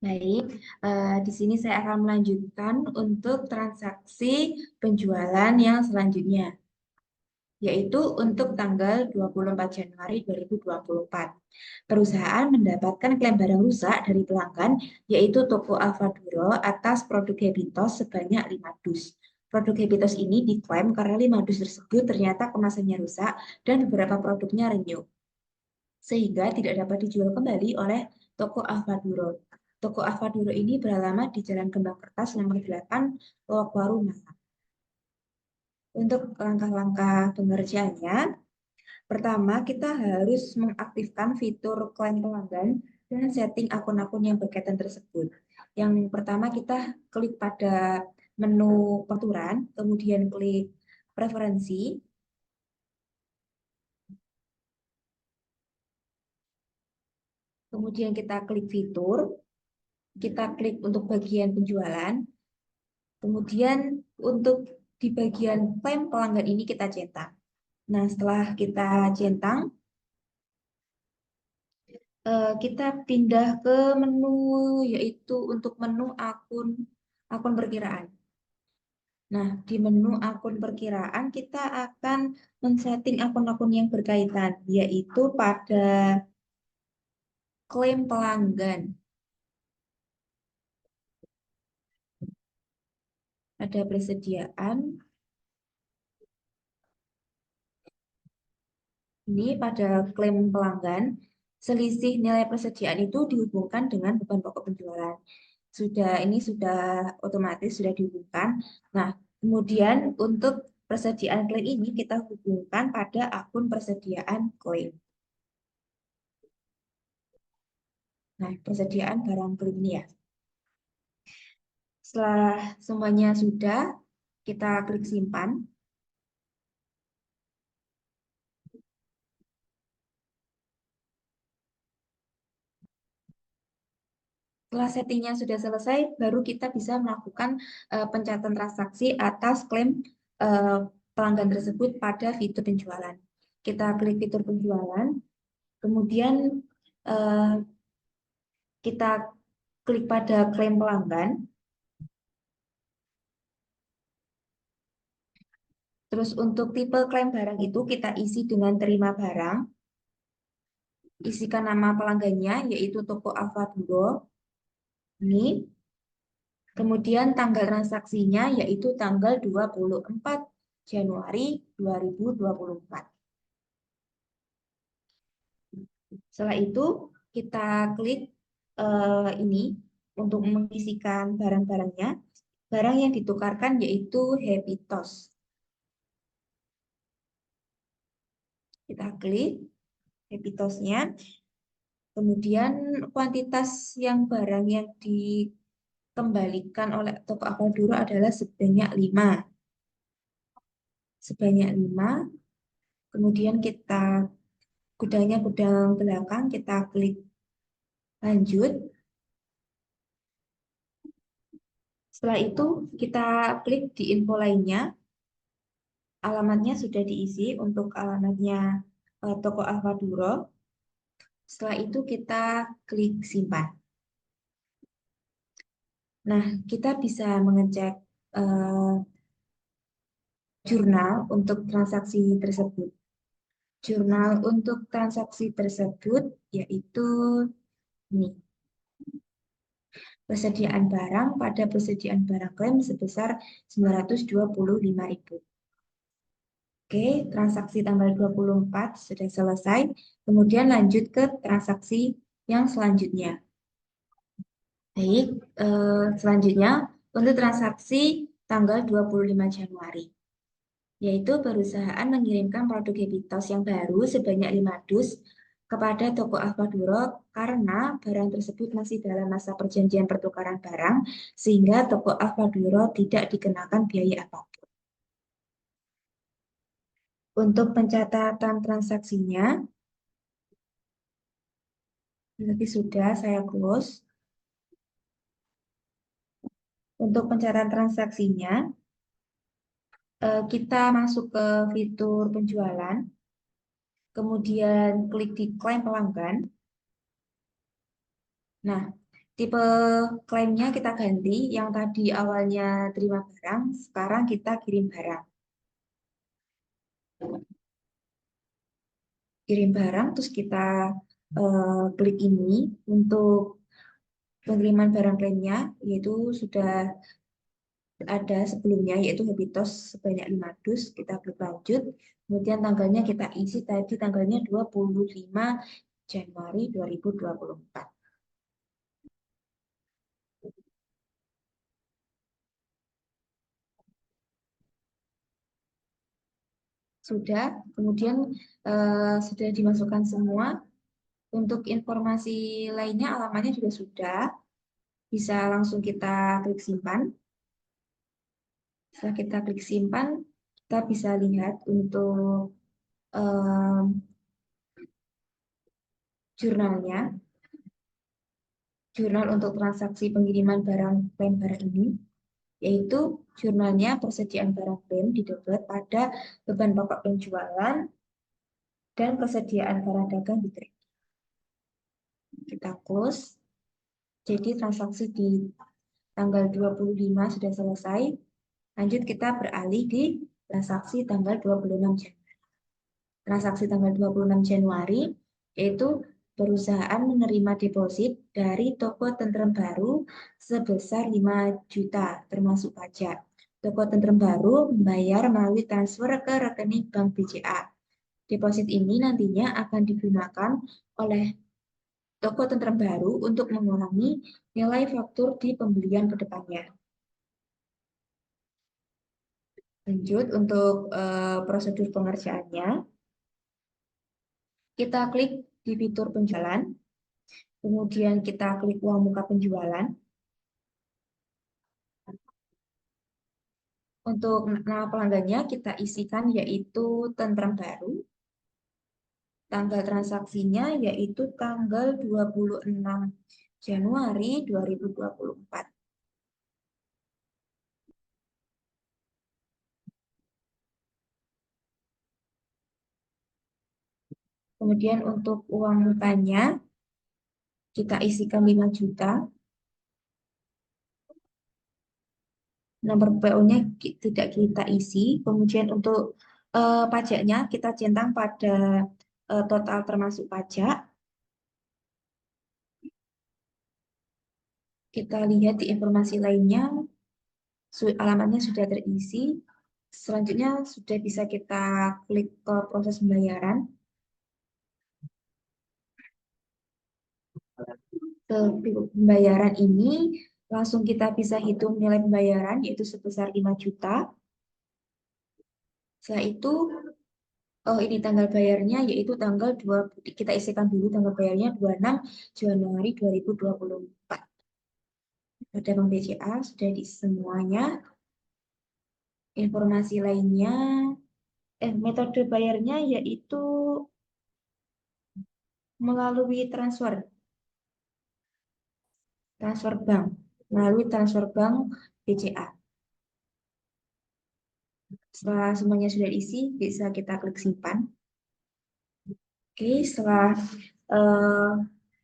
Baik, di sini saya akan melanjutkan untuk transaksi penjualan yang selanjutnya, yaitu untuk tanggal 24 Januari 2024. Perusahaan mendapatkan klaim barang rusak dari pelanggan, yaitu toko Alfaduro atas produk Habitos sebanyak 5 dus. Produk Habitos ini diklaim karena 5 dus tersebut ternyata kemasannya rusak dan beberapa produknya renyuk, sehingga tidak dapat dijual kembali oleh toko Alfaduro. Toko Alfaduro ini beralamat di Jalan Kembang Kertas nomor 8, Lowokwaru, Malang. Untuk langkah-langkah pengerjaannya, pertama kita harus mengaktifkan fitur klaim pelanggan dan setting akun-akun yang berkaitan tersebut. Yang pertama kita klik pada menu peraturan, kemudian klik preferensi, kemudian kita klik fitur, kita klik untuk bagian penjualan. Kemudian untuk di bagian klaim pelanggan ini kita centang. Nah, setelah kita centang, kita pindah ke menu, yaitu untuk menu akun akun perkiraan. Nah, di menu akun perkiraan kita akan men-setting akun-akun yang berkaitan, yaitu pada klaim pelanggan. Ada persediaan. Ini pada klaim pelanggan, selisih nilai persediaan itu dihubungkan dengan beban pokok penjualan. Ini sudah otomatis sudah dihubungkan. Nah, kemudian untuk persediaan klaim ini kita hubungkan pada akun persediaan klaim. Nah, persediaan barang klaim ini ya. Setelah semuanya sudah, kita klik simpan. Setelah settingnya sudah selesai, baru kita bisa melakukan pencatatan transaksi atas klaim eh, pelanggan tersebut pada fitur penjualan. Kita klik fitur penjualan, kemudian eh, kita klik pada klaim pelanggan. Terus untuk tipe klaim barang itu kita isi dengan terima barang. Isikan nama pelanggannya, yaitu toko Alfaduro. Ini. Kemudian tanggal transaksinya yaitu tanggal 24 Januari 2024. Setelah itu kita klik ini untuk mengisikan barang-barangnya. Barang yang ditukarkan yaitu Habitos. Kita klik Habitosnya. Kemudian kuantitas yang barang yang dikembalikan oleh toko Alfaduro adalah sebanyak 5. Sebanyak 5. Kemudian kita gudangnya gudang belakang, kita klik lanjut. Setelah itu kita klik di info lainnya. Alamatnya sudah diisi untuk alamatnya toko Alfaduro. Setelah itu kita klik simpan. Nah, kita bisa mengecek eh, jurnal untuk transaksi tersebut. Jurnal untuk transaksi tersebut yaitu ini. Persediaan barang pada persediaan barang klaim sebesar 925.000. Oke, transaksi tanggal 24 sudah selesai. Kemudian lanjut ke transaksi yang selanjutnya. Baik, selanjutnya untuk transaksi tanggal 25 Januari, yaitu perusahaan mengirimkan produk Habitos yang baru sebanyak 5 dus kepada toko Alfaduro karena barang tersebut masih dalam masa perjanjian pertukaran barang, sehingga toko Alfaduro tidak dikenakan biaya apapun. Untuk pencatatan transaksinya, berarti sudah saya close. Untuk pencatatan transaksinya, kita masuk ke fitur penjualan, kemudian klik di klaim pelanggan. Nah, Tipe klaimnya kita ganti, yang tadi awalnya terima barang, sekarang kita kirim barang. Kirim barang, terus kita klik ini untuk pengiriman barang klaimnya, yaitu sudah ada sebelumnya, yaitu Habitos sebanyak 5 dus, kita klik lanjut, kemudian tanggalnya kita isi tadi tanggalnya 25 Januari 2024. Sudah, kemudian sudah dimasukkan semua. Untuk informasi lainnya, alamatnya juga sudah. Bisa langsung kita klik simpan. Setelah kita klik simpan, kita bisa lihat untuk em, jurnalnya. Jurnal untuk transaksi pengiriman barang klaim barang ini, yaitu jurnalnya persediaan barang klaim didapat pada beban pokok penjualan dan persediaan barang dagang di kredit. Kita close. Jadi transaksi di tanggal 25 sudah selesai. Lanjut kita beralih di transaksi tanggal 26 Januari. Transaksi tanggal 26 Januari yaitu perusahaan menerima deposit dari toko Tentrem Baru sebesar 5 juta termasuk pajak. Toko Tentrem Baru membayar melalui transfer ke rekening Bank BCA. Deposit ini nantinya akan digunakan oleh toko Tentrem Baru untuk mengurangi nilai faktur di pembelian ke depannya. Lanjut untuk prosedur pengerjaannya, kita klik di fitur penjualan, kemudian kita klik uang muka penjualan. Untuk nama pelanggannya kita isikan yaitu Tentrem Baru. Tanggal transaksinya yaitu tanggal 26 Januari 2024. Kemudian untuk uang mukanya kita isikan 5 juta. Nomor PO-nya tidak kita isi. Kemudian untuk pajaknya kita centang pada total termasuk pajak. Kita lihat di informasi lainnya, alamatnya sudah terisi. Selanjutnya sudah bisa kita klik ke proses pembayaran. Ke pembayaran ini langsung kita bisa hitung nilai pembayaran yaitu sebesar 5 juta. Setelah itu ini tanggal bayarnya yaitu tanggal 2, kita isikan dulu tanggal bayarnya 26 Januari 2024. Pada Bank BCA sudah di semuanya. Informasi lainnya, metode bayarnya yaitu melalui transfer bank, melalui transfer bank BCA. Setelah semuanya sudah diisi, bisa kita klik simpan. Oke, setelah uh,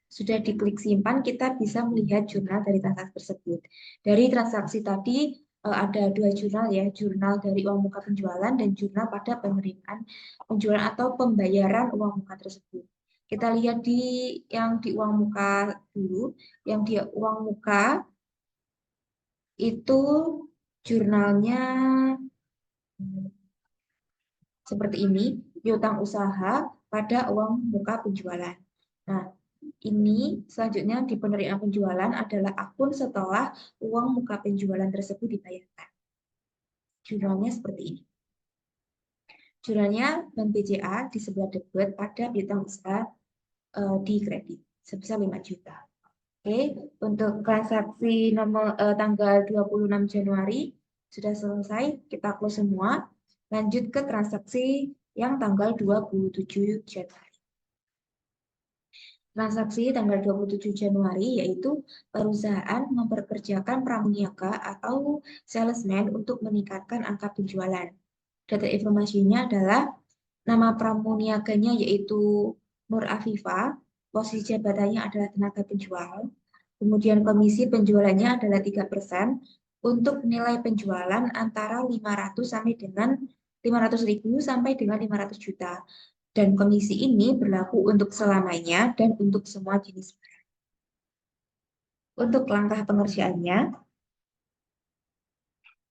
sudah diklik simpan, kita bisa melihat jurnal dari transaksi tersebut. Dari transaksi tadi ada 2 jurnal ya, jurnal dari uang muka penjualan dan jurnal pada penerimaan penjualan atau pembayaran uang muka tersebut. Kita lihat di yang di uang muka dulu, yang di uang muka itu jurnalnya seperti ini, piutang usaha pada uang muka penjualan. Nah, ini selanjutnya di penerimaan penjualan adalah akun setelah uang muka penjualan tersebut dibayarkan. Jurnalnya seperti ini. Jurnalnya Bank BCA di sebelah debit pada piutang usaha di kredit sebesar 5 juta. Oke, untuk transaksi nomor tanggal 26 Januari sudah selesai, kita close semua. Lanjut ke transaksi yang tanggal 27 Januari. Transaksi tanggal 27 Januari yaitu perusahaan memperkerjakan pramuniaga atau salesman untuk meningkatkan angka penjualan. Data informasinya adalah nama pramuniaganya yaitu Nur Afifa, posisi jabatannya adalah tenaga penjual, Kemudian komisi penjualannya adalah 3% untuk nilai penjualan antara 500 sampai dengan 500.000 sampai dengan 500 juta. Dan komisi ini berlaku untuk selamanya dan untuk semua jenis barang. Untuk langkah pengerjaannya,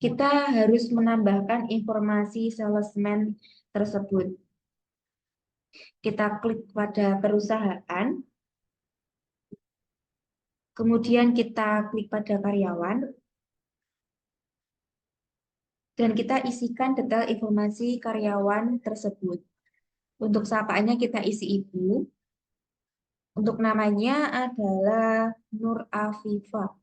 kita harus menambahkan informasi salesman tersebut. Kita klik pada perusahaan, kemudian kita klik pada karyawan, dan kita isikan detail informasi karyawan tersebut. Untuk sapaannya kita isi ibu. Untuk namanya adalah Nur Afifah.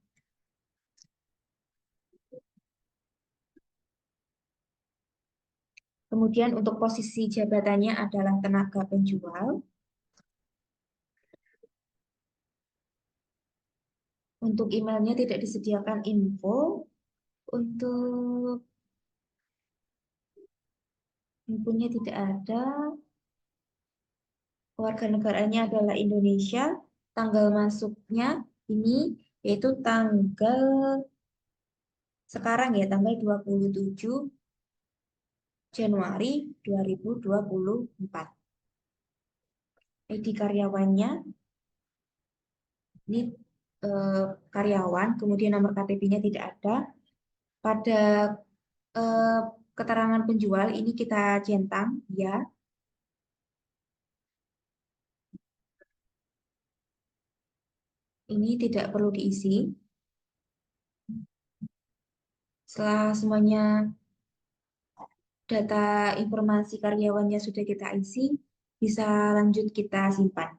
Kemudian untuk posisi jabatannya adalah tenaga penjual. Untuk emailnya tidak disediakan info. Untuk infonya tidak ada. Warga negaranya adalah Indonesia. Tanggal masuknya ini yaitu tanggal sekarang ya, tanggal 27 Januari 2024. ID karyawannya ini eh, karyawan, kemudian nomor KTP-nya tidak ada. Pada eh, keterangan penjual ini kita centang ya. Ini tidak perlu diisi. Setelah semuanya data informasi karyawannya sudah kita isi, bisa lanjut kita simpan.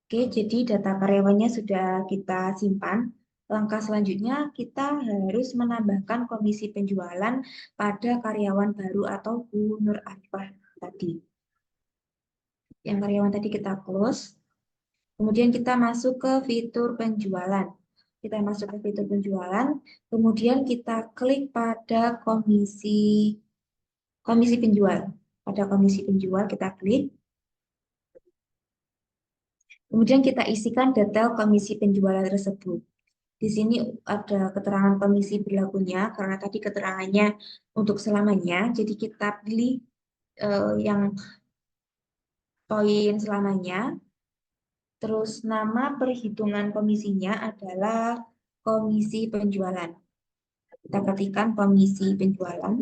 Oke, jadi data karyawannya sudah kita simpan. Langkah selanjutnya kita harus menambahkan komisi penjualan pada karyawan baru atau Bu Nur Arifah tadi. Yang karyawan tadi kita close. Kemudian kita masuk ke fitur penjualan. Kita masuk ke fitur penjualan, kemudian kita klik pada komisi penjual. Pada komisi penjual kita klik. Kemudian kita isikan detail komisi penjualan tersebut. Di sini ada keterangan komisi berlakunya karena tadi keterangannya untuk selamanya. Jadi kita pilih yang poin selamanya. Terus nama perhitungan komisinya adalah komisi penjualan. Kita ketikkan komisi penjualan.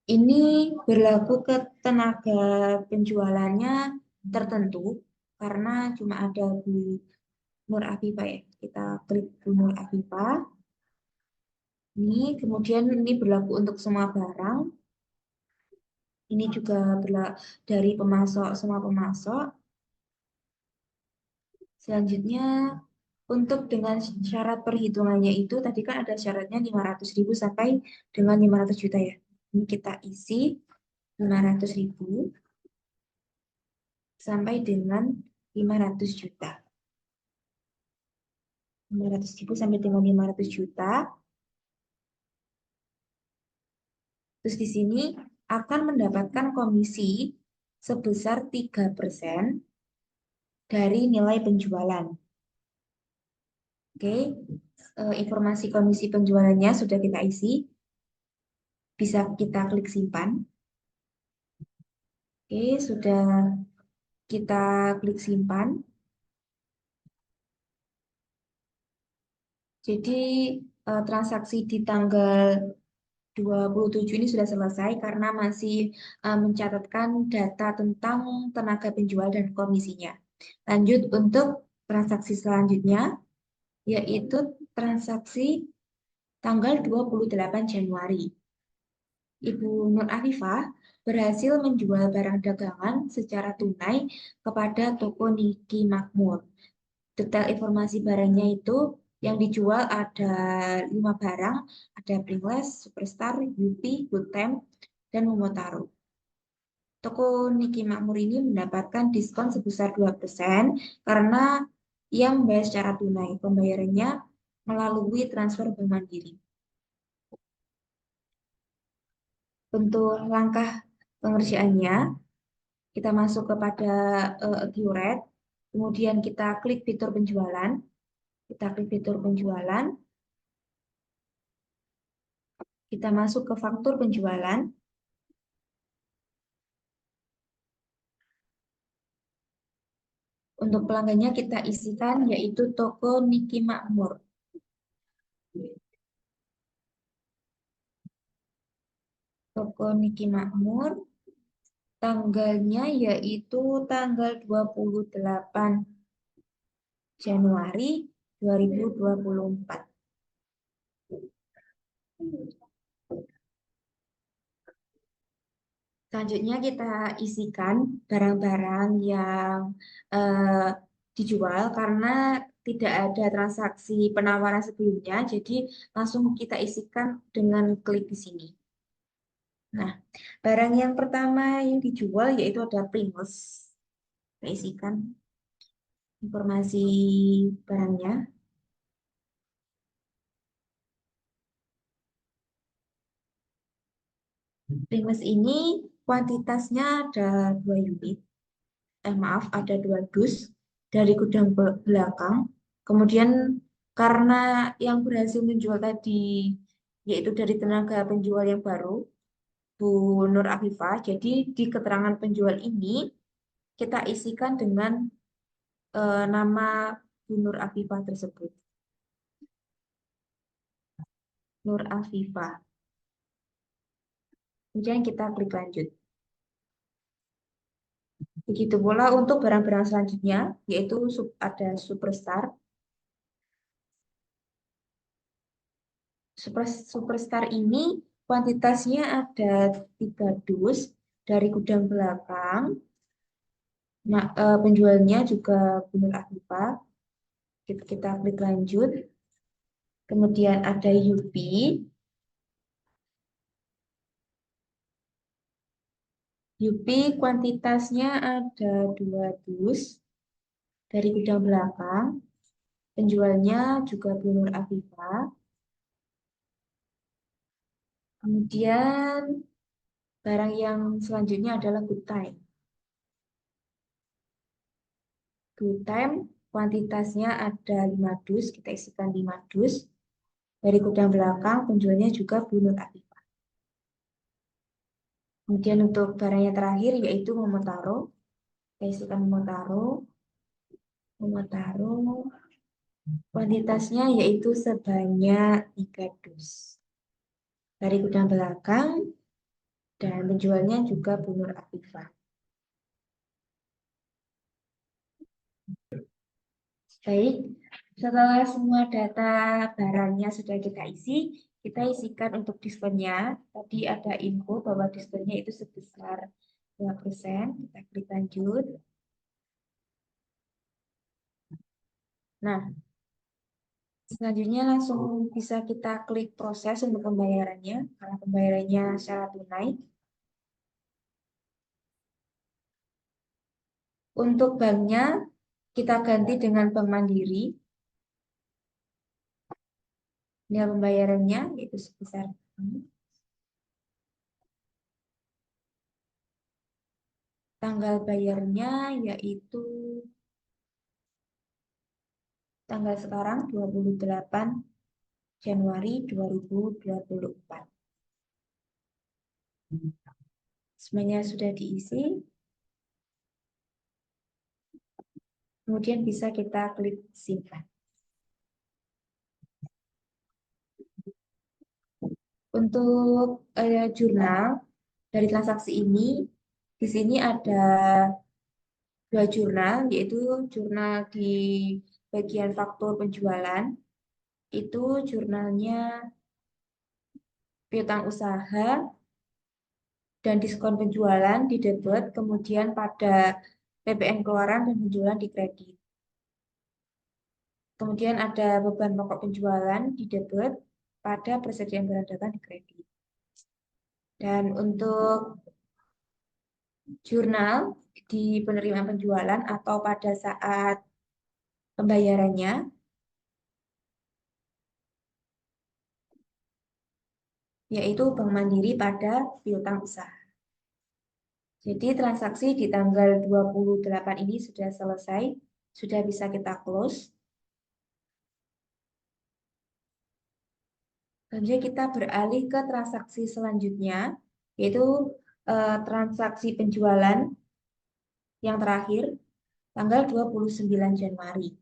Ini berlaku ke tenaga penjualannya tertentu karena cuma ada Bu Nur Afifah ya. Kita klik Bu Nur Afifah. Ini kemudian ini berlaku untuk semua barang. Ini juga berlaku dari pemasok, semua pemasok. Selanjutnya untuk dengan syarat perhitungannya itu tadi kan ada syaratnya 500.000 sampai dengan 500 juta ya. Ini kita isi 500.000 sampai dengan 500 juta. 500.000 sampai dengan 500 juta. Terus di sini akan mendapatkan komisi sebesar 3% dari nilai penjualan. Oke, informasi komisi penjualannya sudah kita isi. Bisa kita klik simpan. Oke, sudah kita klik simpan. Jadi transaksi di tanggal 27 ini sudah selesai karena masih mencatatkan data tentang tenaga penjual dan komisinya. Lanjut untuk transaksi selanjutnya, yaitu transaksi tanggal 28 Januari. Ibu Nur Arifah berhasil menjual barang dagangan secara tunai kepada toko Niki Makmur. Detail informasi barangnya itu yang dijual ada 5 barang, ada Pringles, Superstar, Yupi, Good Time, dan Momotaro. Toko Niki Makmur ini mendapatkan diskon sebesar 2% karena ia membayar secara tunai. Pembayarannya melalui transfer Bank Mandiri. Untuk langkah pengerjaannya, Kita masuk kepada accurate, kemudian kita klik fitur penjualan. Kita klik fitur penjualan, kita masuk ke faktur penjualan. Untuk pelanggannya kita isikan yaitu toko Niki Makmur. Toko Niki Makmur, tanggalnya yaitu tanggal 28 Januari 2024. Selanjutnya kita isikan barang-barang yang eh, dijual karena tidak ada transaksi penawaran sebelumnya, jadi langsung kita isikan dengan klik di sini. Nah, barang yang pertama yang dijual yaitu ada Pringles. Kita isikan informasi barangnya. Pringles ini kuantitasnya ada 2 unit. Maaf, ada 2 dus dari gudang belakang. Kemudian karena yang berhasil menjual tadi yaitu dari tenaga penjual yang baru, Bu Nur Afifah, jadi di keterangan penjual ini kita isikan dengan nama Bu Nur Afifah tersebut. Nur Afifah. Kemudian kita klik lanjut. Begitu pula untuk barang-barang selanjutnya, yaitu ada Superstar. Superstar ini kuantitasnya ada 3 dus dari gudang belakang. Nah, penjualnya juga Bu Nur Afifah. Kita klik lanjut. Kemudian ada Yupi. Yupi kuantitasnya ada 2 dus dari gudang belakang. Penjualnya juga Bu Nur Afifah. Kemudian barang yang selanjutnya adalah Good Time. Good Time kuantitasnya ada 5 dus, kita isikan 5 dus. Dari gudang belakang, penjualnya juga Bu Nur Afifah. Kemudian untuk barang yang terakhir yaitu Momotaro. Kita isikan Momotaro. Momotaro kuantitasnya yaitu sebanyak 3 dus. Dari gudang belakang dan penjualnya juga Bu Nur Afifah. Baik, setelah semua data barangnya sudah kita isi, kita isikan untuk diskonnya. Tadi ada info bahwa diskonnya itu sebesar 2%. Kita klik lanjut. Nah, selanjutnya langsung bisa kita klik proses untuk pembayarannya, karena pembayarannya secara tunai. Untuk banknya, kita ganti dengan Bank Mandiri. Nilai pembayarannya itu sebesar ini. Tanggal bayarnya yaitu tanggal sekarang 28 Januari 2024. Semuanya sudah diisi. Kemudian bisa kita klik simpan. Untuk jurnal dari transaksi ini, di sini ada 2 jurnal, yaitu jurnal di bagian faktur penjualan. Itu jurnalnya piutang usaha dan diskon penjualan di debit, kemudian pada PPN keluaran dan penjualan di kredit. Kemudian ada beban pokok penjualan di debit, pada persediaan barang dagang di kredit. Dan untuk jurnal di penerimaan penjualan atau pada saat pembayarannya, yaitu Bank Mandiri pada piutang usaha. Jadi transaksi di tanggal 28 ini sudah selesai, sudah bisa kita close. Selanjutnya kita beralih ke transaksi selanjutnya, yaitu transaksi penjualan yang terakhir, tanggal 29 Januari.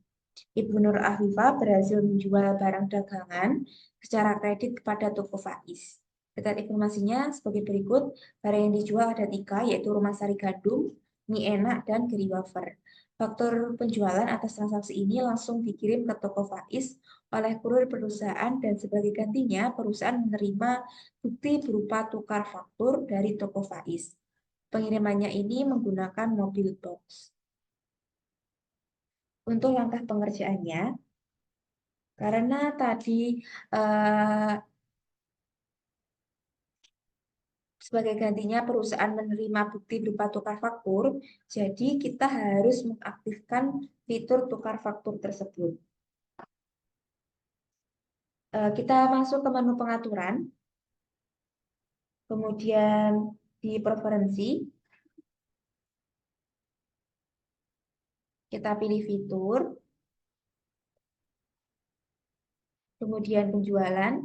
Ibu Nur Afifah berhasil menjual barang dagangan secara kredit kepada toko Faiz. Data informasinya sebagai berikut. Barang yang dijual ada 3, yaitu Rumah Sari Gadung, Mie Enak, dan Geri Wafer. Faktur penjualan atas transaksi ini langsung dikirim ke toko Faiz oleh kurir perusahaan dan sebagai gantinya perusahaan menerima bukti berupa tukar faktur dari toko Faiz. Pengirimannya ini menggunakan mobil box. Untuk langkah pengerjaannya, karena tadi eh, sebagai gantinya perusahaan menerima bukti berupa tukar faktur, jadi kita harus mengaktifkan fitur tukar faktur tersebut. Kita masuk ke menu pengaturan, kemudian di preferensi, kita pilih fitur, kemudian penjualan.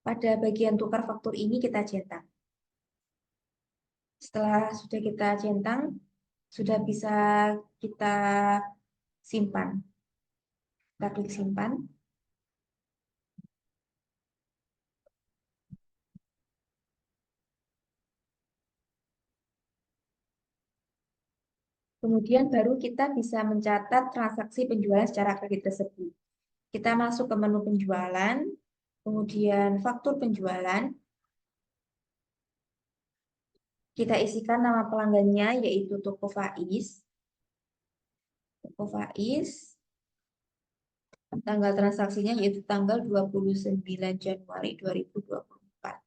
Pada bagian tukar faktur ini kita cetak. Setelah sudah kita centang, sudah bisa kita simpan. Kita klik simpan. Kemudian baru kita bisa mencatat transaksi penjualan secara kredit tersebut. Kita masuk ke menu penjualan, kemudian faktur penjualan. Kita isikan nama pelanggannya yaitu Toko Faiz. Toko Faiz. Tanggal transaksinya yaitu tanggal 29 Januari 2024.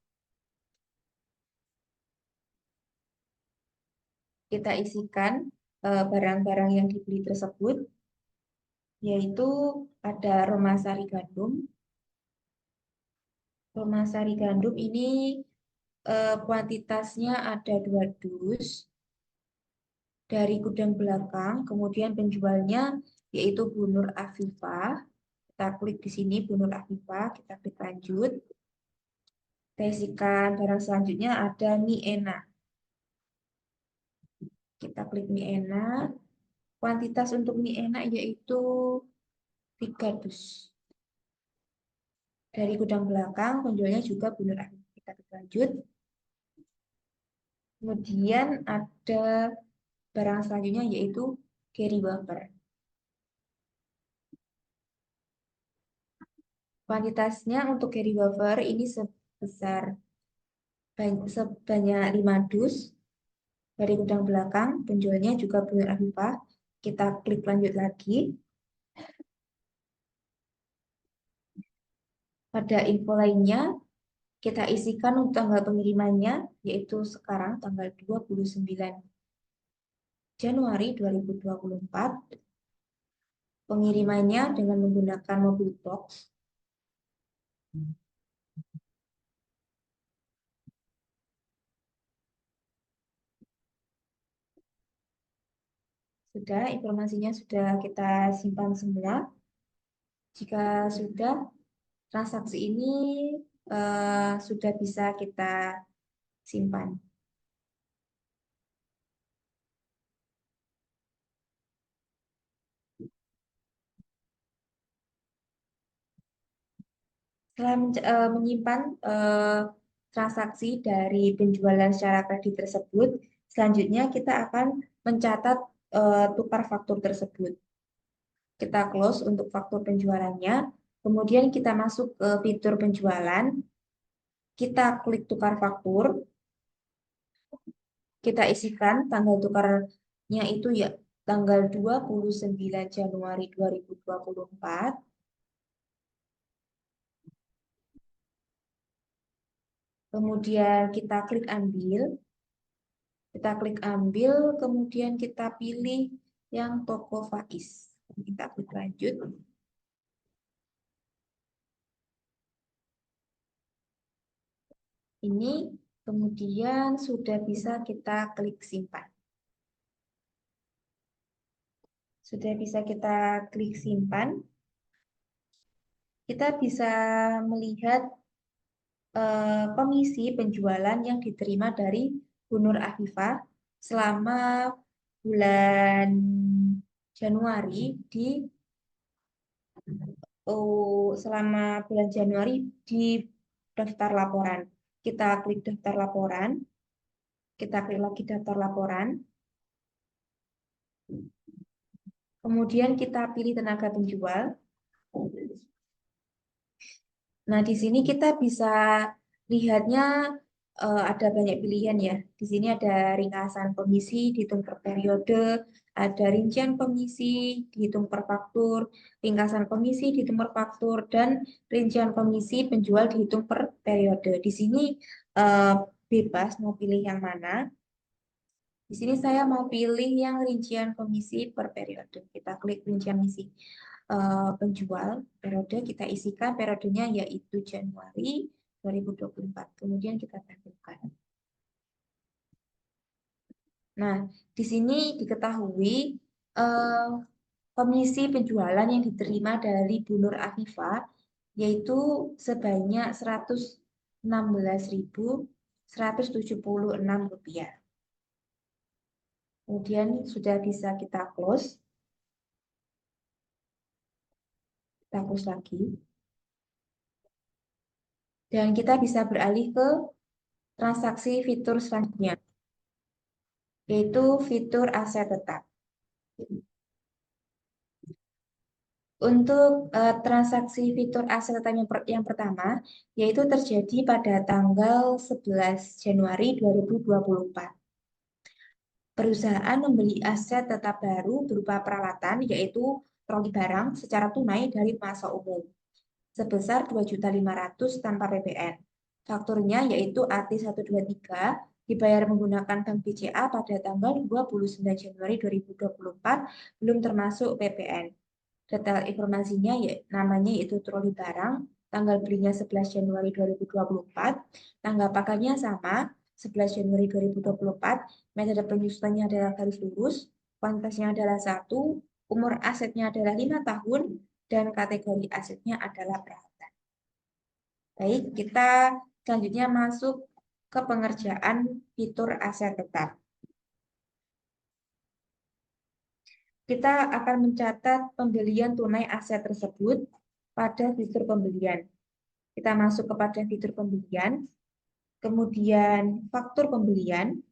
Kita isikan barang-barang yang dibeli tersebut, yaitu ada Rumah Sari Gandum. Rumah Sari Gandum ini kuantitasnya ada 2 dus dari gudang belakang, kemudian penjualnya yaitu Bu Nur Afifah. Kita klik di sini Bu Nur Afifah, kita klik lanjut. Kita isikan barang selanjutnya ada Mie Enak. Kita klik Mie Enak. Kuantitas untuk Mie Enak yaitu 3 dus. Dari gudang belakang, penjualnya juga Bu Nur Afifah. Kita klik lanjut. Kemudian ada barang selanjutnya yaitu Geri Wafer. Kuantitasnya untuk Geri Wafer ini sebesar sebanyak 5 dus dari gudang belakang, penjualnya juga Bu Nur Afifah. Kita klik lanjut lagi. Pada info lainnya, kita isikan untuk tanggal pengirimannya, yaitu sekarang tanggal 29 Januari 2024. Pengirimannya dengan menggunakan mobil box. Sudah, informasinya sudah kita simpan semua. Jika sudah, transaksi ini sudah bisa kita simpan. Setelah menyimpan transaksi dari penjualan secara kredit tersebut, selanjutnya kita akan mencatat tukar faktur tersebut. Kita close untuk faktur penjualannya, kemudian kita masuk ke fitur penjualan, kita klik tukar faktur, kita isikan tanggal tukarnya itu ya tanggal 29 Januari 2024. Kemudian kita klik ambil. Kita klik ambil, kemudian kita pilih yang toko Faiz. Kita klik lanjut. Ini Kemudian sudah bisa kita klik simpan. Sudah bisa kita klik simpan. Kita bisa melihat komisi penjualan yang diterima dari Bu Nur Afifah selama bulan Januari di selama bulan Januari di daftar laporan. Kita klik daftar laporan, kita klik lagi daftar laporan, kemudian kita pilih tenaga penjual. Nah, di sini kita bisa lihatnya ada banyak pilihan ya. Di sini ada ringkasan komisi dihitung per periode, ada rincian komisi dihitung per faktur, ringkasan komisi dihitung per faktur, dan rincian komisi penjual dihitung per periode. Di sini eh, bebas mau pilih yang mana. Di sini saya mau pilih yang rincian komisi per periode. Kita klik rincian komisi penjual periode, kita isikan periodenya yaitu Januari 2024. Kemudian kita tampilkan. Nah, di sini diketahui eh, komisi penjualan yang diterima dari Bu Nur Afifah yaitu sebanyak Rp116.176. Kemudian sudah bisa kita close lagi. Dan kita bisa beralih ke transaksi fitur selanjutnya, yaitu fitur aset tetap. Untuk transaksi fitur aset tetap yang pertama, yaitu terjadi pada tanggal 11 Januari 2024. Perusahaan membeli aset tetap baru berupa peralatan, yaitu troli barang secara tunai dari masa umum, sebesar 2.500.000 tanpa PPN. Fakturnya yaitu AT123 dibayar menggunakan Bank BCA pada tanggal 29 Januari 2024, belum termasuk PPN. Detail informasinya namanya yaitu troli barang, tanggal belinya 11 Januari 2024, tanggal pakainya sama 11 Januari 2024, metode penyusutannya adalah garis lurus, kuantitasnya adalah 1, umur asetnya adalah 5 tahun, dan kategori asetnya adalah peralatan. Baik, kita selanjutnya masuk ke pengerjaan fitur aset tetap. Kita akan mencatat pembelian tunai aset tersebut pada fitur pembelian. Kita masuk kepada fitur pembelian, kemudian faktur pembelian.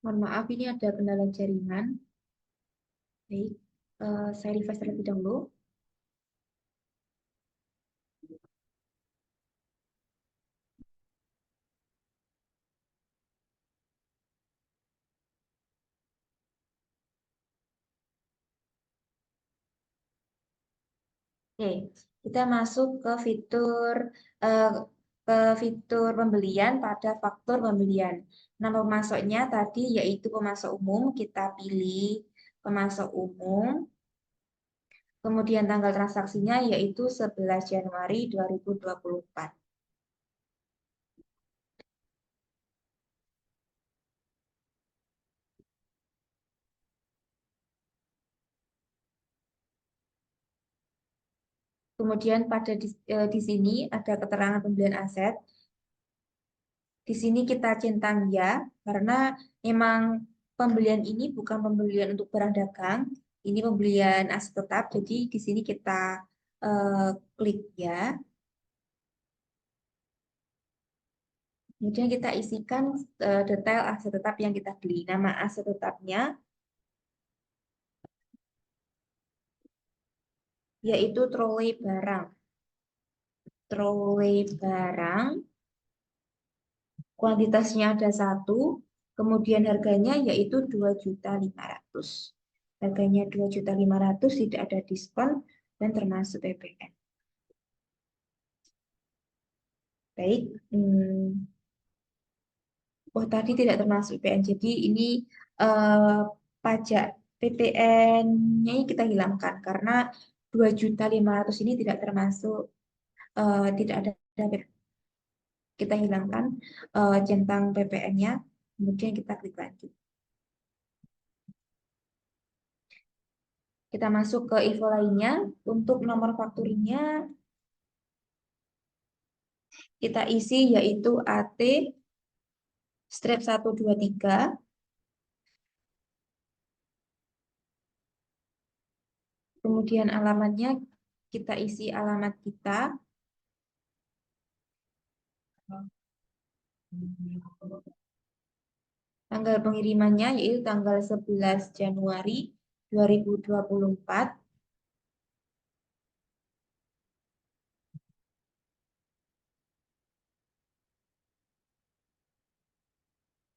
Mohon maaf, ini ada kendala jaringan. Baik, saya refresh terlebih dahulu. Oke, kita masuk eh, ke fitur pembelian pada faktur pembelian. Nama pemasoknya tadi yaitu pemasok umum, kita pilih pemasok umum. Kemudian tanggal transaksinya yaitu 11 Januari 2024. Kemudian di sini ada keterangan pembelian aset. Di sini kita centang ya, karena memang pembelian ini bukan pembelian untuk barang dagang, ini pembelian aset tetap. Jadi di sini kita eh, klik ya. Kemudian kita isikan detail aset tetap yang kita beli. Nama aset tetapnya yaitu trolei barang. Trolei barang, kuantitasnya ada 1, kemudian harganya yaitu 2.500.000. Harganya 2.500.000, tidak ada diskon dan termasuk PPN. Baik, oh tadi tidak termasuk PPN. Jadi ini pajak PPN-nya kita hilangkan karena 2.500.000 ini tidak termasuk, tidak ada PPN. Kita hilangkan centang PPN-nya, kemudian kita klik lanjut. Kita masuk ke info lainnya. Untuk nomor fakturinya kita isi yaitu AT strip 123. Kemudian alamatnya kita isi alamat kita. Tanggal pengirimannya yaitu tanggal 11 Januari 2024.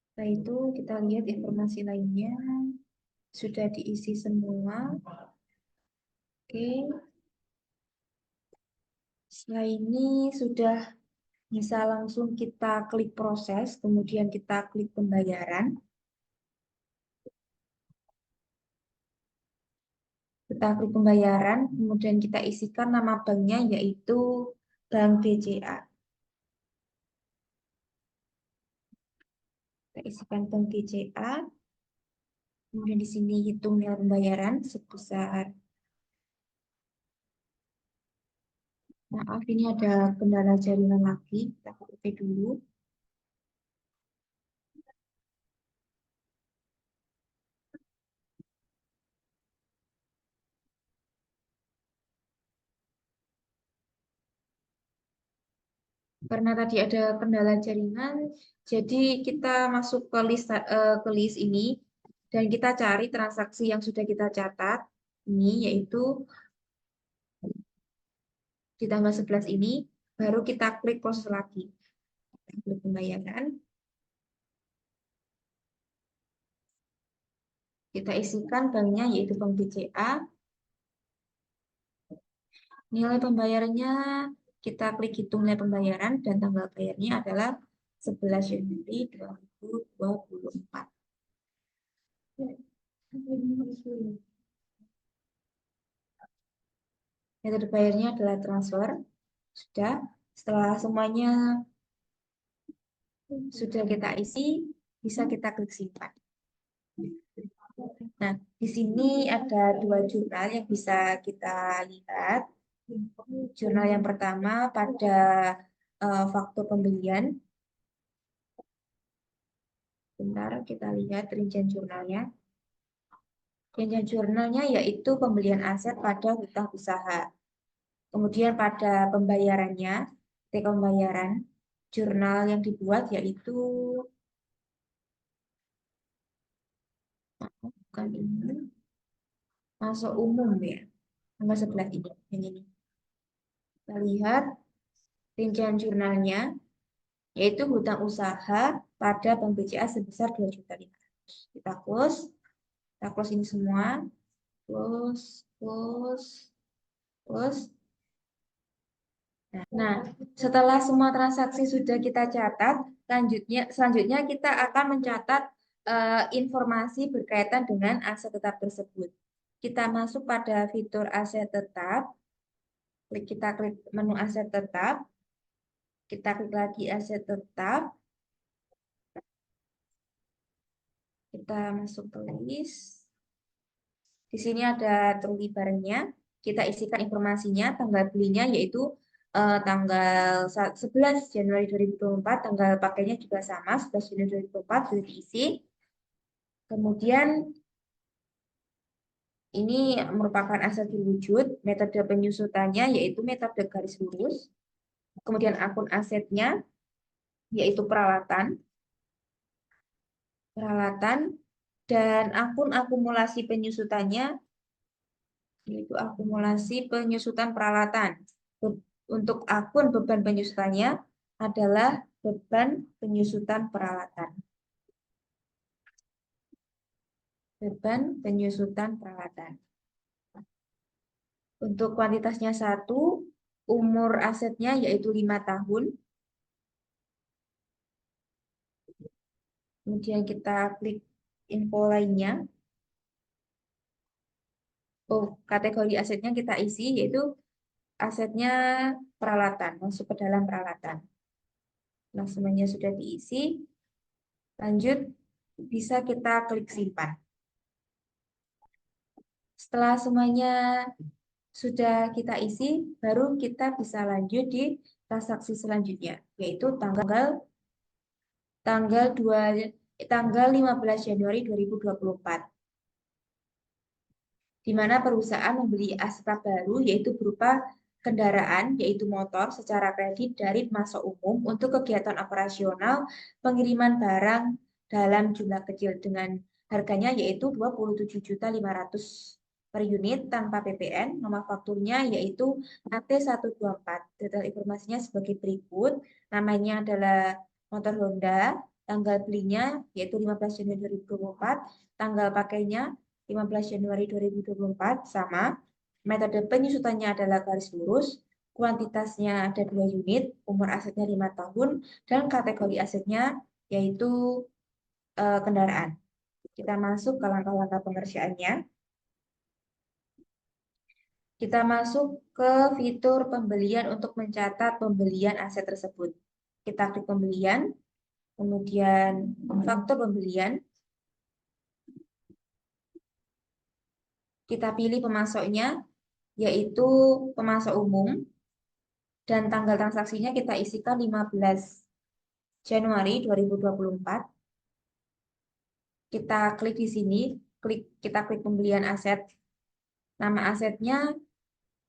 Setelah itu kita lihat informasi lainnya. Sudah diisi semua. Oke. Setelah ini sudah bisa langsung kita klik proses, kemudian kita klik pembayaran. Kita klik pembayaran, kemudian kita isikan nama banknya yaitu Bank BCA. Kita isikan Bank BCA. Kemudian di sini hitung nilai pembayaran sebesar, maaf ini ada kendala jaringan lagi, kita oke dulu. Karena tadi ada kendala jaringan, jadi kita masuk ke list ini dan kita cari transaksi yang sudah kita catat. Ini yaitu di tanggal 11 ini, baru kita klik proses lagi. Klik pembayaran. Kita isikan banknya yaitu Bank BCA. Nilai pembayarannya kita klik hitung nilai pembayaran dan tanggal bayarnya adalah 11 Januari 2024. Metode bayarnya adalah transfer. Sudah, setelah semuanya sudah kita isi, bisa kita klik simpan. Nah, di sini ada 2 jurnal yang bisa kita lihat. Jurnal yang pertama pada faktur pembelian. Bentar, kita lihat rincian jurnalnya. Rincian jurnalnya yaitu pembelian aset pada hutang usaha. Kemudian pada pembayarannya, ketika pembayaran, jurnal yang dibuat yaitu, bukan ini, masuk umum ya, tanggal 11 ini, yang ini. Kita lihat rincian jurnalnya, yaitu hutang usaha pada Bank BCA sebesar 2.500.000. Kita close ini semua, close. Nah, setelah semua transaksi sudah kita catat, selanjutnya kita akan mencatat informasi berkaitan dengan aset tetap tersebut. Kita masuk pada fitur aset tetap, kita klik menu aset tetap, kita klik lagi aset tetap, kita masuk ke list. Di sini ada troli barangnya, kita isikan informasinya, tanggal belinya yaitu tanggal 11 Januari 2024, tanggal pakainya juga sama, 11 Januari 2024 sudah diisi. Kemudian ini merupakan aset berwujud, metode penyusutannya yaitu metode garis lurus. Kemudian akun asetnya yaitu peralatan, dan akun akumulasi penyusutannya yaitu akumulasi penyusutan peralatan. Untuk akun beban penyusutannya adalah beban penyusutan peralatan. Beban penyusutan peralatan. Untuk kuantitasnya 1, umur asetnya yaitu 5 tahun. Kemudian kita klik info lainnya. Oh, kategori asetnya kita isi yaitu asetnya peralatan, masuk ke dalam peralatan. Nah, semuanya sudah diisi. Lanjut, bisa kita klik simpan. Setelah semuanya sudah kita isi, baru kita bisa lanjut di transaksi selanjutnya, yaitu tanggal 15 Januari 2024. Di mana perusahaan membeli aset baru yaitu berupa kendaraan, yaitu motor secara kredit dari masa umum untuk kegiatan operasional pengiriman barang dalam jumlah kecil dengan harganya yaitu 27.500 per unit tanpa PPN. Nomor fakturnya yaitu AT124. Detail informasinya sebagai berikut. Namanya adalah motor Honda, tanggal belinya yaitu 15 Januari 2024, tanggal pakainya 15 Januari 2024 sama. Metode penyusutannya adalah garis lurus, kuantitasnya ada 2 unit, umur asetnya 5 tahun, dan kategori asetnya yaitu kendaraan. Kita masuk ke langkah-langkah pengerjaannya. Kita masuk ke fitur pembelian untuk mencatat pembelian aset tersebut. Kita klik pembelian, kemudian faktur pembelian. Kita pilih pemasoknya, yaitu pemasok umum, dan tanggal transaksinya kita isikan 15 Januari 2024. Kita klik di sini, kita klik pembelian aset. Nama asetnya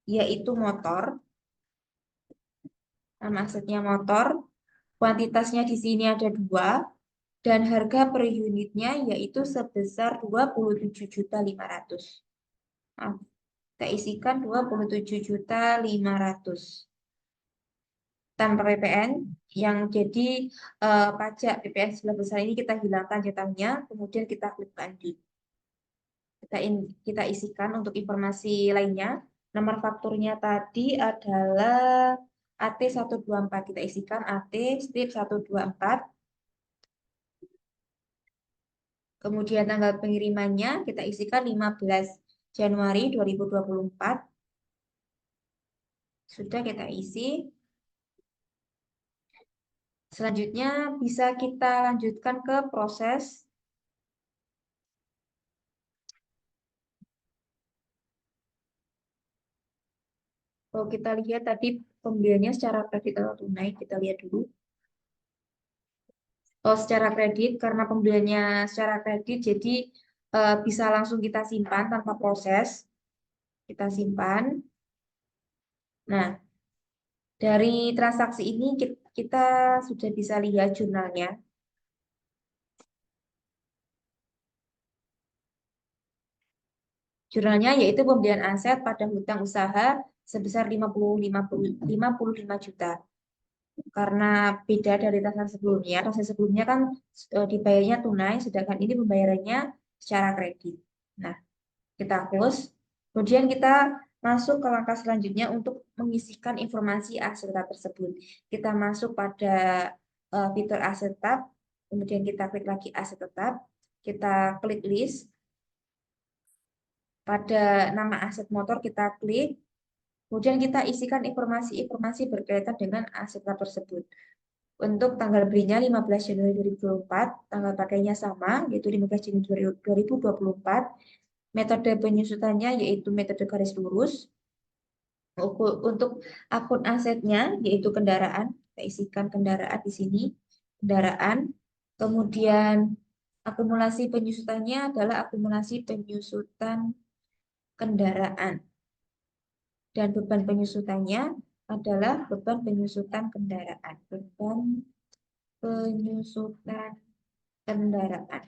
yaitu motor. Nama asetnya motor. Kuantitasnya di sini ada 2 dan harga per unitnya yaitu sebesar 27.500. Nah, kita isikan 27.500 tanpa PPN, yang jadi pajak PPN sebelah besar ini kita hilangkan cetaknya, kemudian kita klik lanjut. Kita isikan untuk informasi lainnya. Nomor fakturnya tadi adalah AT124. Kita isikan AT-124. Kemudian tanggal pengirimannya kita isikan 15 Januari 2024. Sudah kita isi. Selanjutnya bisa kita lanjutkan ke proses. Kalau kita lihat tadi pembeliannya secara kredit atau tunai, kita lihat dulu. Kalau secara kredit, karena pembeliannya secara kredit, jadi bisa langsung kita simpan tanpa proses. Kita simpan. Nah, dari transaksi ini kita sudah bisa lihat jurnalnya. Jurnalnya yaitu pembelian aset pada hutang usaha sebesar 55 juta. Karena beda dari transaksi sebelumnya. Transaksi sebelumnya kan dibayarnya tunai, sedangkan ini pembayarannya secara kredit. Nah, kita close. Kemudian kita masuk ke langkah selanjutnya untuk mengisikan informasi aset tersebut. Kita masuk pada fitur aset tab, kemudian kita klik lagi aset tetap, kita klik list. Pada nama aset motor kita klik, kemudian kita isikan informasi-informasi berkaitan dengan aset tersebut. Untuk tanggal belinya 15 Januari 2024, tanggal pakainya sama, yaitu 15 Januari 2024. Metode penyusutannya yaitu metode garis lurus. Untuk akun asetnya yaitu kendaraan, kita isikan kendaraan di sini, kendaraan. Kemudian akumulasi penyusutannya adalah akumulasi penyusutan kendaraan. Dan beban penyusutannya adalah beban penyusutan kendaraan. Beban penyusutan kendaraan.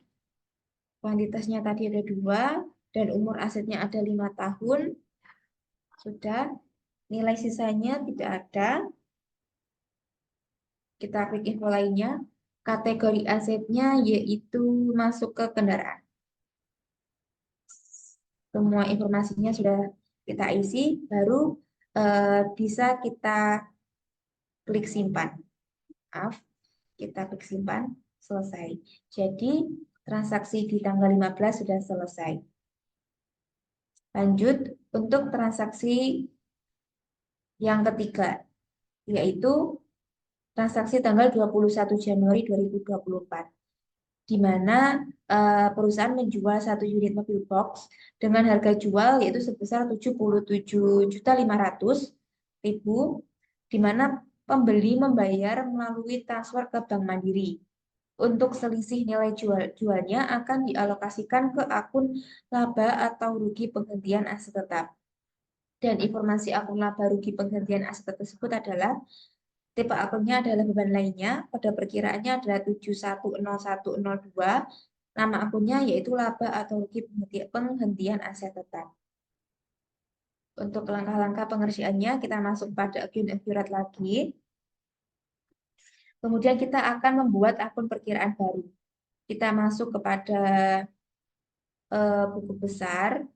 Kuantitasnya tadi ada 2 dan umur asetnya ada 5 tahun. Sudah, nilai sisanya tidak ada. Kita klik info lainnya. Kategori asetnya yaitu masuk ke kendaraan. Semua informasinya sudah kita isi, baru bisa kita klik simpan. Maaf, kita klik simpan, selesai. Jadi, transaksi di tanggal 15 sudah selesai. Lanjut untuk transaksi yang ketiga, yaitu transaksi tanggal 21 Januari 2024, di mana perusahaan menjual 1 unit mobil box dengan harga jual yaitu sebesar 77.500.000, di mana pembeli membayar melalui transfer ke Bank Mandiri. Untuk selisih nilai jualnya akan dialokasikan ke akun laba atau rugi penghentian aset tetap. Dan informasi akun laba rugi penghentian aset tersebut adalah tipe akunnya adalah beban lainnya, pada perkiraannya adalah 710102. Nama akunnya yaitu laba atau rugi penghentian aset tetap. Untuk langkah-langkah pengerjaannya, kita masuk pada account accurate lagi. Kemudian kita akan membuat akun perkiraan baru. Kita masuk kepada buku besar,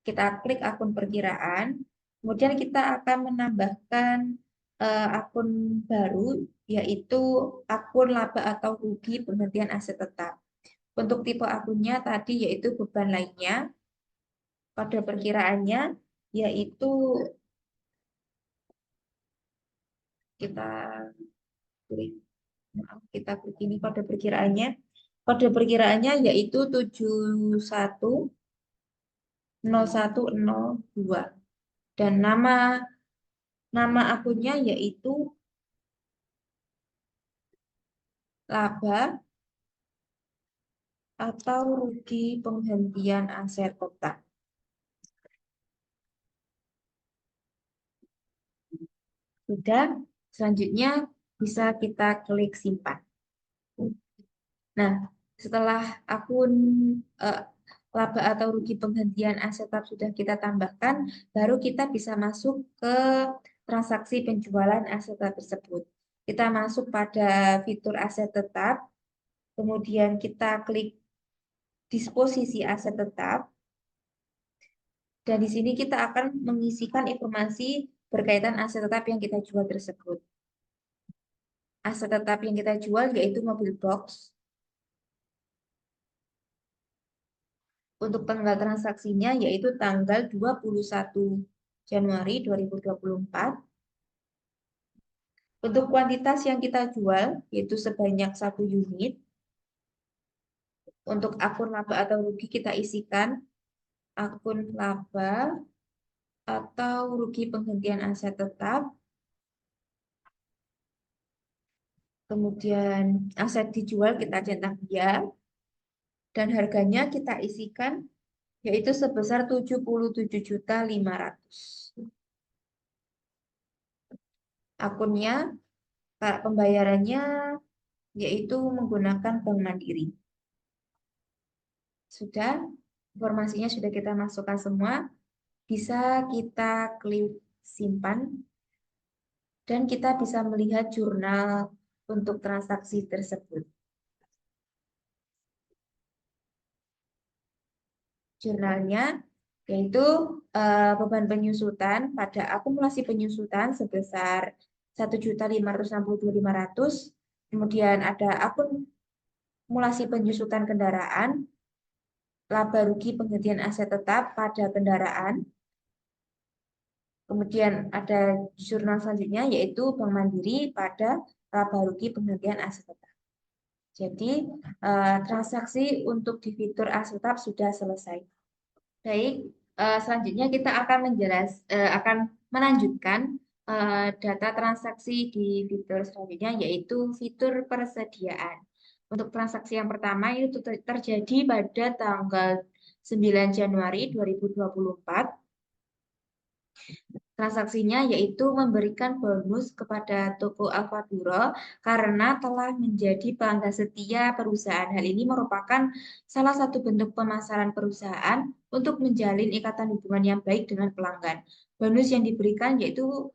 kita klik akun perkiraan, kemudian kita akan menambahkan akun baru, yaitu akun laba atau rugi penghentian aset tetap. Untuk tipe akunnya tadi yaitu beban lainnya, pada perkiraannya yaitu kita klik, maaf, kita klik ini pada perkiraannya. Pada perkiraannya yaitu 710102. Dan nama akunnya yaitu laba atau rugi penghentian aset tetap. Sudah, selanjutnya bisa kita klik simpan. Nah, setelah akun laba atau rugi penghentian aset tetap sudah kita tambahkan, baru kita bisa masuk ke transaksi penjualan aset tetap tersebut. Kita masuk pada fitur aset tetap, kemudian kita klik disposisi aset tetap, dan di sini kita akan mengisikan informasi berkaitan aset tetap yang kita jual tersebut. Aset tetap yang kita jual yaitu mobil box. Untuk tanggal transaksinya yaitu tanggal 21 Januari 2024. Untuk kuantitas yang kita jual yaitu sebanyak 1 unit. Untuk akun laba atau rugi kita isikan akun laba atau rugi penghentian aset tetap. Kemudian aset dijual kita cetak ya. Dan harganya kita isikan yaitu sebesar 77.500. Akunnya, pembayarannya yaitu menggunakan Bank Mandiri. Sudah, informasinya sudah kita masukkan semua, bisa kita klik simpan, dan kita bisa melihat jurnal untuk transaksi tersebut. Jurnalnya yaitu beban penyusutan pada akumulasi penyusutan sebesar 1.562.500. Kemudian ada akumulasi penyusutan kendaraan, laba rugi penghentian aset tetap pada kendaraan. Kemudian ada jurnal selanjutnya yaitu Bank Mandiri pada laba rugi penghentian aset tetap. Jadi transaksi untuk di fitur aset tetap sudah selesai. Baik, selanjutnya kita akan melanjutkan data transaksi di fitur selanjutnya yaitu fitur persediaan. Untuk transaksi yang pertama itu terjadi pada tanggal 9 Januari 2024. Transaksinya yaitu memberikan bonus kepada toko Alfaduro karena telah menjadi pelanggan setia perusahaan. Hal ini merupakan salah satu bentuk pemasaran perusahaan untuk menjalin ikatan hubungan yang baik dengan pelanggan. Bonus yang diberikan yaitu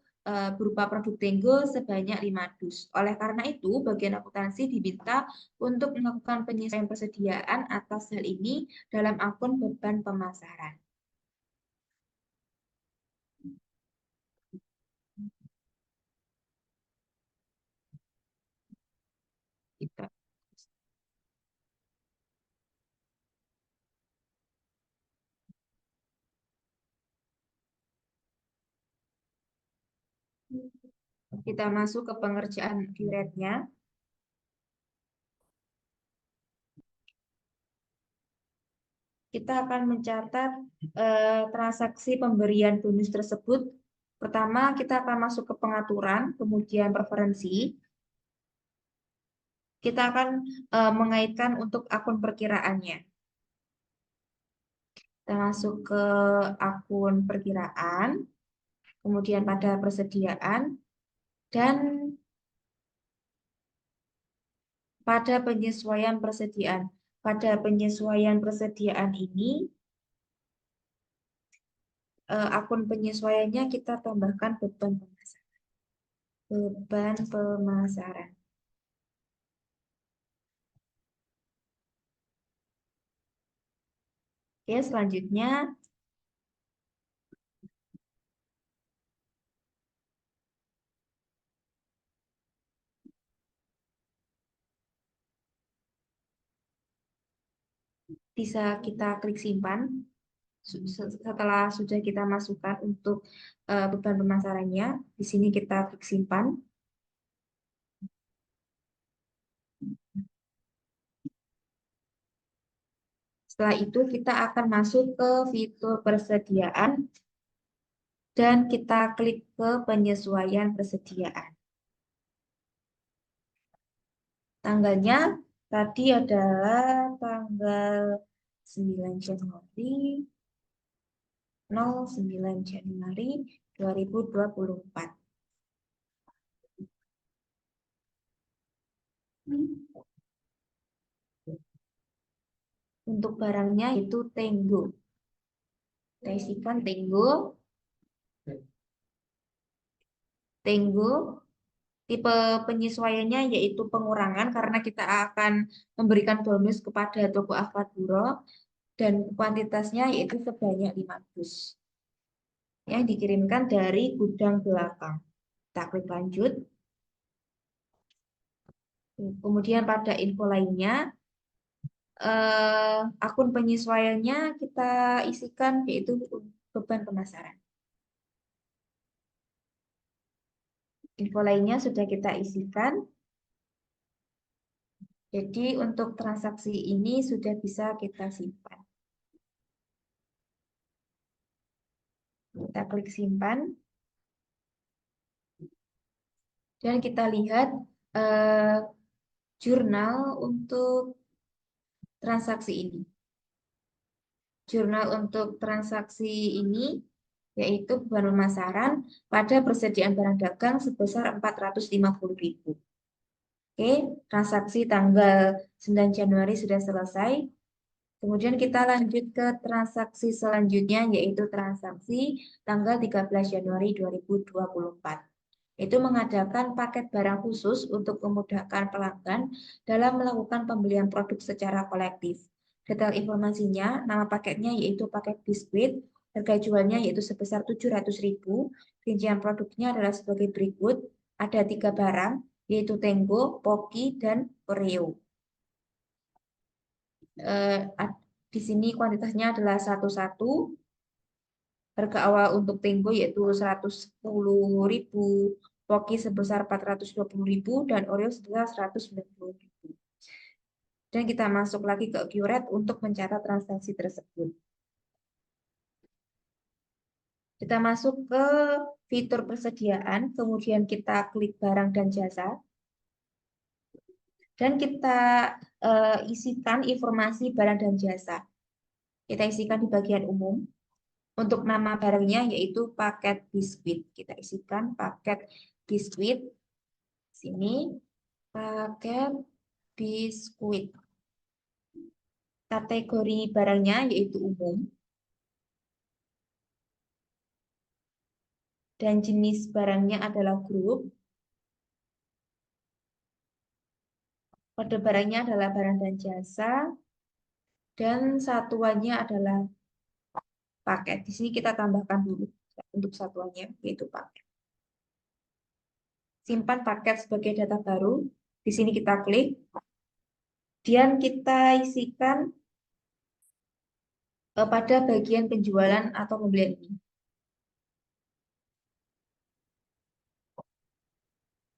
berupa produk Tenggo sebanyak 5 dus. Oleh karena itu, bagian akuntansi diminta untuk melakukan penyesuaian persediaan atas hal ini dalam akun beban pemasaran. Kita Kita masuk ke pengerjaan QRAT-nya. Kita akan mencatat transaksi pemberian bonus tersebut. Pertama, kita akan masuk ke pengaturan, kemudian preferensi. Kita akan mengaitkan untuk akun perkiraannya. Kita masuk ke akun perkiraan, kemudian pada persediaan, dan pada penyesuaian persediaan. Pada penyesuaian persediaan ini, akun penyesuaiannya kita tambahkan beban pemasaran. Beban pemasaran. Oke, selanjutnya bisa kita klik simpan. Setelah sudah kita masukkan untuk beban pemasarannya, di sini kita klik simpan. Setelah itu kita akan masuk ke fitur persediaan dan kita klik ke penyesuaian persediaan. Tanggalnya tadi adalah tanggal 9 Januari 09 Januari 2024. Untuk barangnya itu Tenggo. Kita isikan Tenggo. Tipe penyesuaiannya yaitu pengurangan karena kita akan memberikan bonus kepada toko Alfaduro dan kuantitasnya yaitu sebanyak 5 dus yang dikirimkan dari gudang belakang. Kita klik lanjut. Kemudian pada info lainnya, akun penyesuaiannya kita isikan yaitu beban pemasaran. Info lainnya sudah kita isikan. Jadi untuk transaksi ini sudah bisa kita simpan. Kita klik simpan. Dan kita lihat jurnal untuk transaksi ini. Jurnal untuk transaksi ini yaitu beban pemasaran pada persediaan barang dagang sebesar 450.000. Oke, transaksi tanggal 9 Januari sudah selesai. Kemudian kita lanjut ke transaksi selanjutnya yaitu transaksi tanggal 13 Januari 2024. Itu mengadakan paket barang khusus untuk memudahkan pelanggan dalam melakukan pembelian produk secara kolektif. Detail informasinya, nama paketnya yaitu paket biskuit, harga jualnya yaitu sebesar 700.000, rincian produknya adalah sebagai berikut, ada 3 barang, yaitu Tenggo, Pocky, dan Oreo. Di sini kuantitasnya adalah 1-1. Harga awal untuk Tenggo yaitu 110.000, Pocky sebesar 420.000, dan Oreo sebesar 190.000. Dan kita masuk lagi ke QRAT untuk mencatat transaksi tersebut. Kita masuk ke fitur persediaan, kemudian kita klik barang dan jasa. Dan kita isikan informasi barang dan jasa. Kita isikan di bagian umum. Untuk nama barangnya yaitu paket biskuit. Kita isikan paket biskuit. Sini paket biskuit. Kategori barangnya yaitu umum. Dan jenis barangnya adalah grup. Kode barangnya adalah barang dan jasa. Dan satuannya adalah paket. Di sini kita tambahkan dulu untuk satuannya, yaitu paket. Simpan paket sebagai data baru. Di sini kita klik. Kemudian kita isikan pada bagian penjualan atau pembelian ini.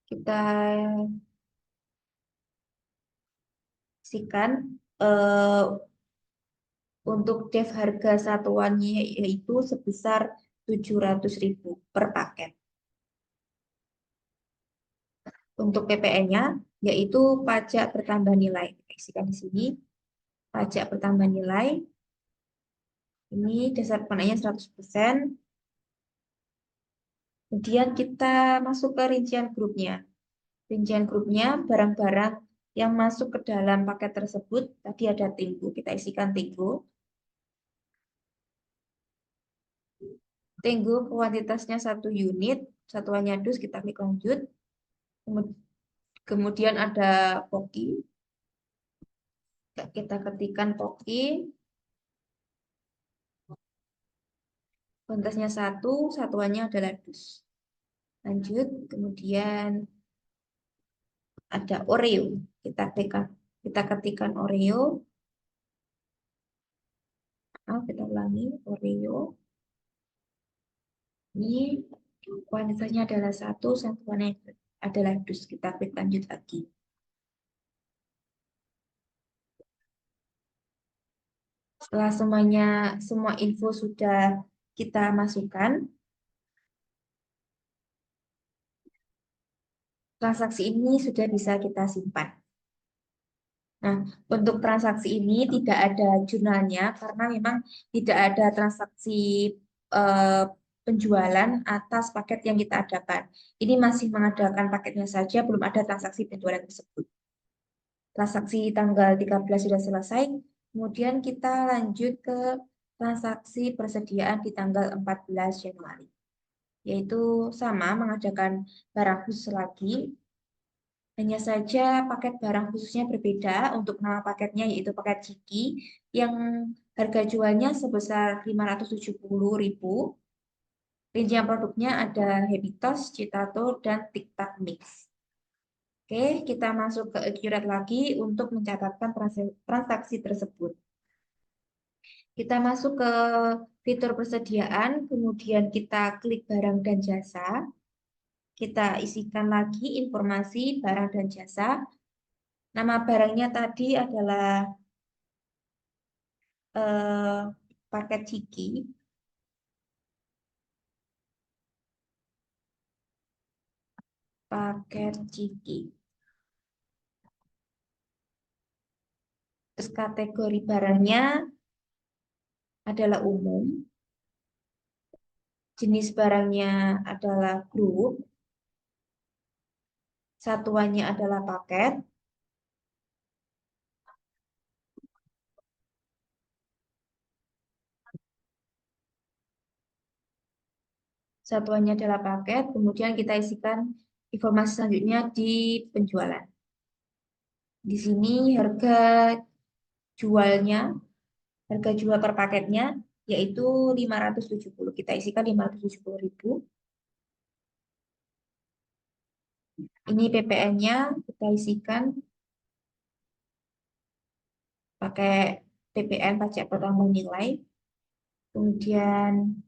Kita isikan untuk DEF harga satuannya yaitu sebesar 700.000 per paket. Untuk PPN-nya yaitu pajak bertambah nilai. Kita isikan di sini pajak bertambah nilai. Ini dasar pengenanya 100%. Kemudian kita masuk ke rincian grupnya. Rincian grupnya barang-barang yang masuk ke dalam paket tersebut. Tadi ada Tinggu, kita isikan Tinggu. Tinggu kuantitasnya 1 unit, satuannya dus, kita klik lanjut. Kemudian ada Poki. Kita ketikkan Poki. Kuantitasnya 1, satuannya adalah dus. Lanjut, kemudian ada Oreo. Kita ketikkan Oreo. Kita ulangi Oreo. Ini kuantitasnya adalah 1, satuannya adalah dus. Kita klik lanjut lagi. Setelah semua info sudah kita masukkan, transaksi ini sudah bisa kita simpan. Nah, untuk transaksi ini tidak ada jurnalnya karena memang tidak ada transaksi eh, penjualan atas paket yang kita adakan. Ini masih mengadakan paketnya saja, belum ada transaksi penjualan tersebut. Transaksi tanggal 13 sudah selesai, kemudian kita lanjut ke transaksi persediaan di tanggal 14 Januari. Yaitu sama, mengadakan barang khusus lagi. Hanya saja paket barang khususnya berbeda untuk nama paketnya yaitu paket Ciki yang harga jualnya sebesar 570.000. Rincian produknya ada Habitos, Citato, dan TikTok Mix. Oke, kita masuk ke Accurate lagi untuk mencatatkan transaksi tersebut. Kita masuk ke fitur persediaan, kemudian kita klik barang dan jasa. Kita isikan lagi informasi barang dan jasa. Nama barangnya tadi adalah paket Ciki. Paket Ciki. Terus kategori barangnya adalah umum. Jenis barangnya adalah grup. Satuannya adalah paket. Satuannya adalah paket. Kemudian kita isikan informasi selanjutnya di penjualan. Di sini harga jualnya, harga jual per paketnya yaitu 570. Kita isikan 570.000. Ini PPN-nya kita isikan pakai PPN pajak bertambah nilai. Kemudian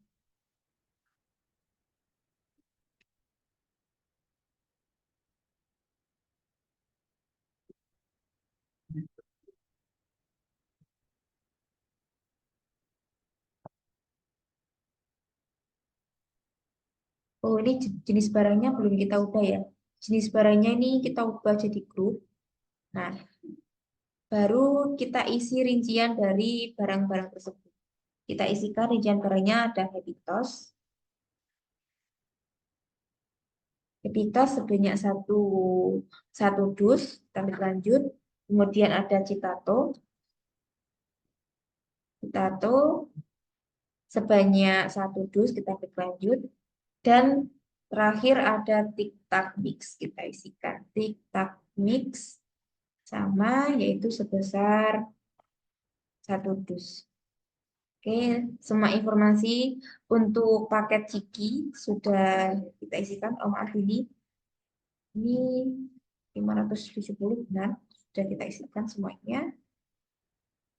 ini jenis barangnya belum kita ubah ya. Jenis barangnya ini kita ubah jadi grup. Nah, baru kita isi rincian dari barang-barang tersebut. Kita isikan rincian barangnya ada Happytos. Happytos sebanyak satu dus, kita klik lanjut. Kemudian ada Citato sebanyak satu dus, kita klik lanjut. Dan terakhir ada Tic-Tac Mix, kita isikan Tic-Tac Mix sama yaitu sebesar satu dus. Oke, semua informasi untuk paket Ciki sudah kita isikan. Oh maaf, ini 570 benar, sudah kita isikan semuanya.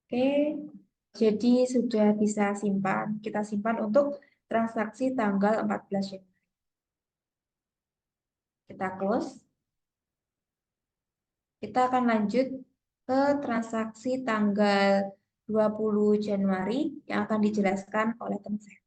Oke, jadi sudah bisa simpan. Kita simpan untuk transaksi tanggal 14 Januari. Kita close. Kita akan lanjut ke transaksi tanggal 20 Januari yang akan dijelaskan oleh teman saya.